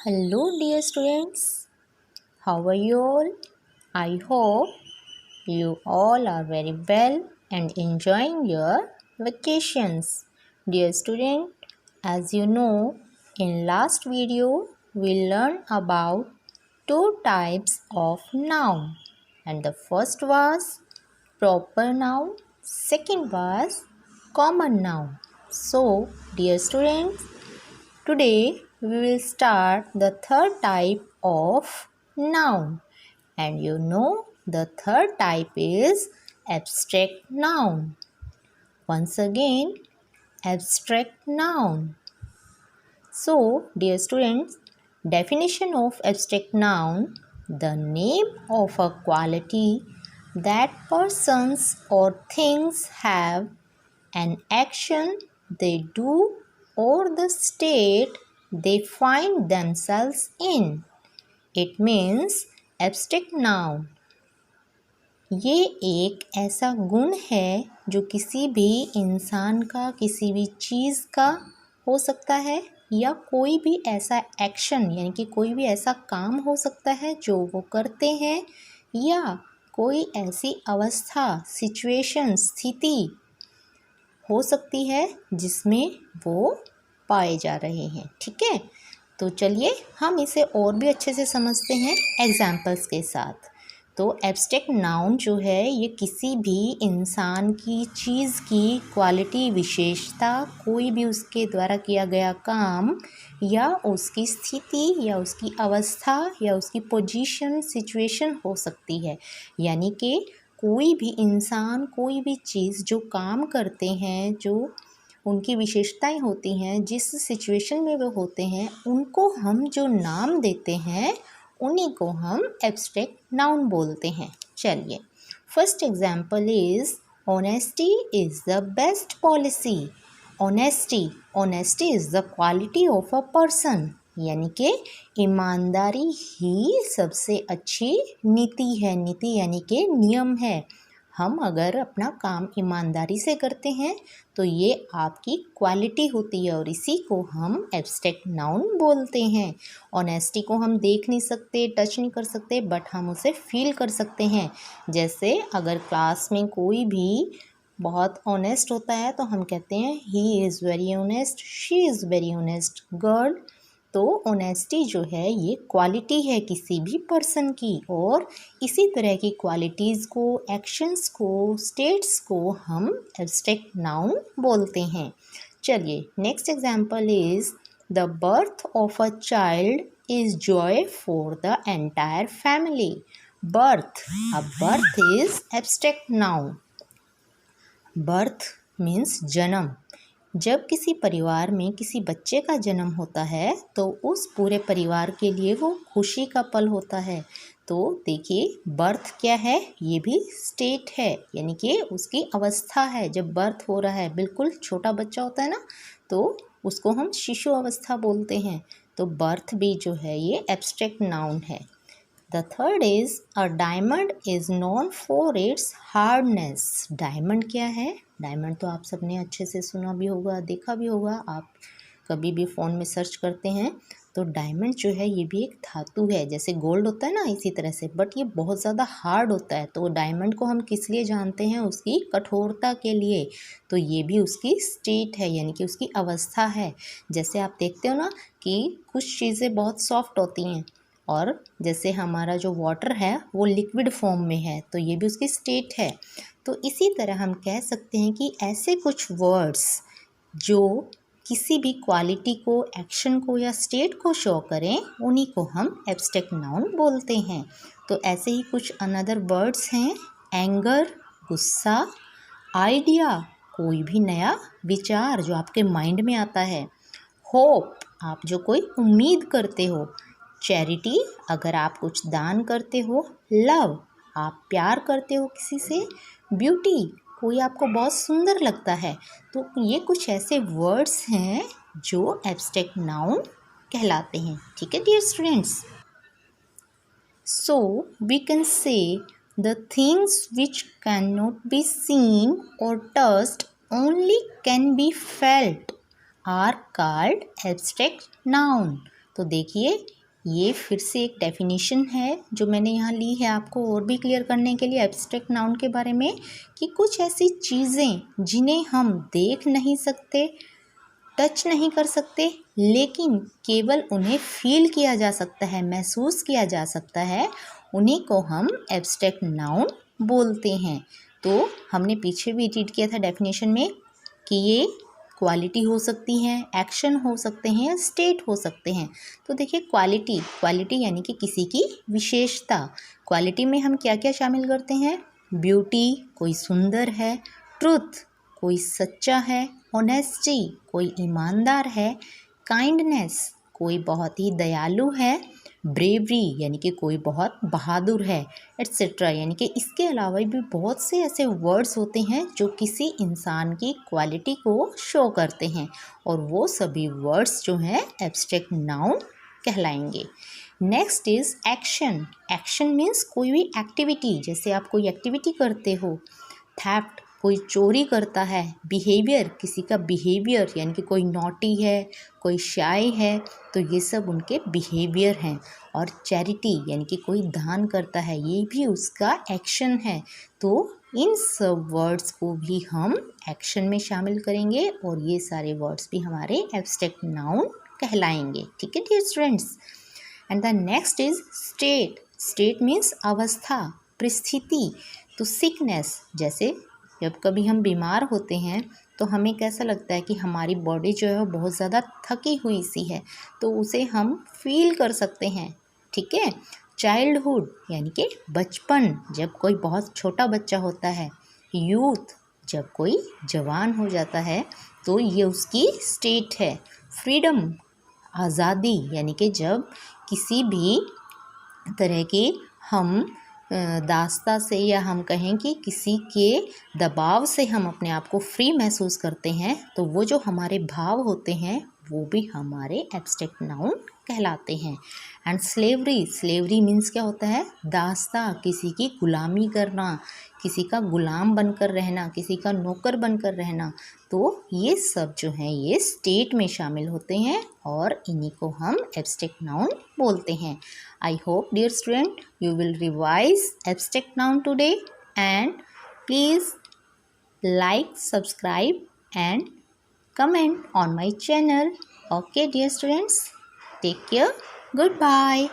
Hello, dear students. How are you all? I hope you all are very well and enjoying your vacations. Dear student, as you know, in last video we learned about two types of noun, and the first was proper noun, second was common noun. So, dear students, today we will start the third type of noun, and you know the third type is abstract noun. Once again, abstract noun. So, dear students, definition of abstract noun: the name of a quality that persons or things have, an action they do, or the state they find themselves in. It means abstract noun. ये एक ऐसा गुण है जो किसी भी इंसान का, किसी भी चीज़ का हो सकता है, या कोई भी ऐसा एक्शन यानी कि कोई भी ऐसा काम हो सकता है जो वो करते हैं, या कोई ऐसी अवस्था, सिचुएशन, स्थिति हो सकती है जिसमें वो पाए जा रहे हैं। ठीक है, तो चलिए हम इसे और भी अच्छे से समझते हैं एग्जाम्पल्स के साथ। तो एब्स्ट्रैक्ट नाउन जो है ये किसी भी इंसान की, चीज़ की क्वालिटी, विशेषता, कोई भी उसके द्वारा किया गया काम, या उसकी स्थिति, या उसकी अवस्था, या उसकी पोजीशन, सिचुएशन हो सकती है। यानी कि कोई भी इंसान, कोई भी चीज़ जो काम करते हैं, जो उनकी विशेषताएं होती हैं, जिस सिचुएशन में वो होते हैं, उनको हम जो नाम देते हैं उन्हीं को हम एब्स्ट्रैक्ट नाउन बोलते हैं। चलिए, first example is honesty is the best policy. Honesty is the quality of a person, यानी कि ईमानदारी ही सबसे अच्छी नीति है। नीति यानी कि नियम है। हम अगर अपना काम ईमानदारी से करते हैं तो ये आपकी क्वालिटी होती है, और इसी को हम एब्स्ट्रैक्ट नाउन बोलते हैं। ऑनेस्टी को हम देख नहीं सकते, टच नहीं कर सकते, बट हम उसे फील कर सकते हैं। जैसे अगर क्लास में कोई भी बहुत ऑनेस्ट होता है तो हम कहते हैं he is very honest, she is very honest girl. तो ऑनेस्टी जो है ये क्वालिटी है किसी भी पर्सन की, और इसी तरह की क्वालिटीज़ को, एक्शंस को, स्टेट्स को हम एब्स्ट्रैक्ट नाउन बोलते हैं। चलिए, next example is the birth of a child is joy for the entire family. Birth, अब birth is abstract noun. Birth means जन्म। जब किसी परिवार में किसी बच्चे का जन्म होता है तो उस पूरे परिवार के लिए वो खुशी का पल होता है। तो देखिए, बर्थ क्या है, ये भी स्टेट है, यानी कि उसकी अवस्था है। जब बर्थ हो रहा है, बिल्कुल छोटा बच्चा होता है ना, तो उसको हम शिशु अवस्था बोलते हैं। तो बर्थ भी जो है ये एब्स्ट्रैक्ट नाउन है। The third is a diamond is known for its hardness. Diamond क्या है? डायमंड तो आप सबने अच्छे से सुना भी होगा, देखा भी होगा। आप कभी भी फ़ोन में सर्च करते हैं तो डायमंड जो है ये भी एक धातु है। जैसे गोल्ड होता है ना, इसी तरह से, बट ये बहुत ज़्यादा हार्ड होता है। तो डायमंड को हम किस लिए जानते हैं? उसकी कठोरता के लिए। तो ये भी उसकी स्टेट है, यानी कि उसकी अवस्था है। जैसे आप देखते हो ना कि कुछ चीज़ें बहुत सॉफ्ट होती हैं, और जैसे हमारा जो वाटर है वो लिक्विड फॉर्म में है, तो ये भी उसकी स्टेट है। तो इसी तरह हम कह सकते हैं कि ऐसे कुछ वर्ड्स जो किसी भी क्वालिटी को, एक्शन को या स्टेट को शो करें, उन्हीं को हम एब्स्ट्रैक्ट नाउन बोलते हैं। तो ऐसे ही कुछ अनदर वर्ड्स हैं: एंगर, गुस्सा; आइडिया, कोई भी नया विचार जो आपके माइंड में आता है; होप, आप जो कोई उम्मीद करते हो; चैरिटी, अगर आप कुछ दान करते हो; लव, आप प्यार करते हो किसी से; ब्यूटी, कोई आपको बहुत सुंदर लगता है। तो ये कुछ ऐसे वर्ड्स हैं जो एब्स्ट्रैक्ट नाउन कहलाते हैं। ठीक है dear students, so we can say the things which can not be seen और touched, only can be felt, are called abstract noun. तो देखिए ये फिर से एक डेफिनेशन है जो मैंने यहाँ ली है आपको और भी क्लियर करने के लिए एब्स्ट्रैक्ट नाउन के बारे में, कि कुछ ऐसी चीज़ें जिन्हें हम देख नहीं सकते, टच नहीं कर सकते, लेकिन केवल उन्हें फील किया जा सकता है, महसूस किया जा सकता है, उन्हीं को हम एब्स्ट्रैक्ट नाउन बोलते हैं। तो हमने पीछे भी रीड किया था डेफिनेशन में कि ये क्वालिटी हो सकती हैं, एक्शन हो सकते हैं, स्टेट हो सकते हैं। तो देखिए क्वालिटी यानी कि किसी की विशेषता। क्वालिटी में हम क्या क्या शामिल करते हैं? ब्यूटी, कोई सुंदर है, ट्रुथ, कोई सच्चा है, ऑनेस्टी, कोई ईमानदार है, काइंडनेस, कोई बहुत ही दयालु है, ब्रेवरी यानी कि कोई बहुत बहादुर है, एट्सेट्रा। यानी कि इसके अलावा भी बहुत से ऐसे वर्ड्स होते हैं जो किसी इंसान की क्वालिटी को शो करते हैं, और वो सभी वर्ड्स जो हैं एब्स्ट्रैक्ट नाउन कहलाएंगे। Next is action. Action means कोई भी एक्टिविटी, जैसे आप कोई एक्टिविटी करते हो। थेफ्ट, कोई चोरी करता है। बिहेवियर, किसी का बिहेवियर यानी कि कोई नॉटी है, कोई शाय है, तो ये सब उनके बिहेवियर हैं। और चैरिटी यानी कि कोई दान करता है, ये भी उसका एक्शन है। तो इन सब वर्ड्स को भी हम एक्शन में शामिल करेंगे और ये सारे वर्ड्स भी हमारे एब्स्ट्रैक्ट नाउन कहलाएंगे। ठीक है dear students. And the next is state. State means अवस्था, परिस्थिति। तो सिकनेस, जैसे जब कभी हम बीमार होते हैं तो हमें कैसा लगता है कि हमारी बॉडी जो है वो बहुत ज़्यादा थकी हुई सी है, तो उसे हम फील कर सकते हैं। ठीक है। चाइल्डहुड यानी कि बचपन, जब कोई बहुत छोटा बच्चा होता है। यूथ, जब कोई जवान हो जाता है तो ये उसकी स्टेट है। फ्रीडम, आज़ादी, यानी कि जब किसी भी तरह की हम दास्ता से, या हम कहें कि किसी के दबाव से हम अपने आप को फ्री महसूस करते हैं, तो वो जो हमारे भाव होते हैं वो भी हमारे एब्स्ट्रैक्ट नाउन कहलाते हैं। एंड स्लेवरी, स्लेवरी मीन्स क्या होता है? दास्ता, किसी की गुलामी करना, किसी का गुलाम बनकर रहना, किसी का नौकर बनकर रहना। तो ये सब जो हैं ये स्टेट में शामिल होते हैं और इन्हीं को हम एब्स्ट्रैक्ट नाउन बोलते हैं। I hope dear student you will revise abstract noun today, and please like, subscribe and comment on my channel. Okay dear students, take care. Goodbye.